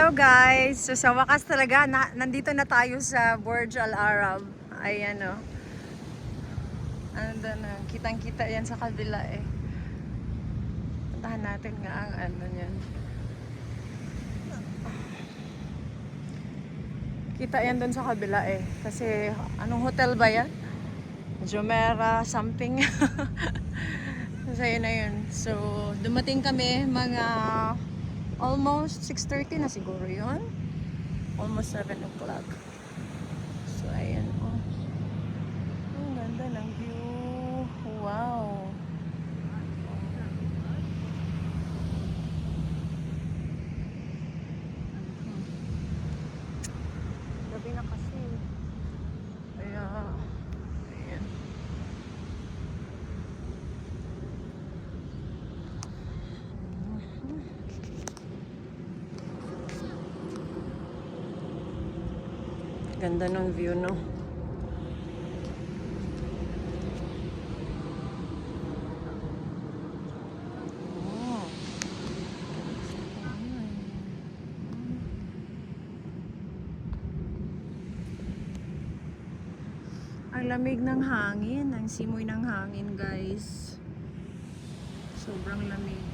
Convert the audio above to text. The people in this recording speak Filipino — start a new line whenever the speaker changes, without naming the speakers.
Hello guys! So sa wakas talaga, nandito na tayo sa Burj Al Arab. Ayan o. Ano na, kitang-kita yan sa kabila eh. Puntahan natin nga ang ano yan. Kita yan dun sa kabila eh. Kasi anong hotel ba yan? Jumeirah something. So yun na yun. So dumating kami mga almost 6:30 na siguro yun. Almost 7 o'clock. So ayan oh. Ang ganda ng view. Wow. Gabi na kasi. Kaya ayan. Ganda ng view, no? Oh. Ang lamig ng hangin, ang simoy ng hangin, guys. Sobrang lamig.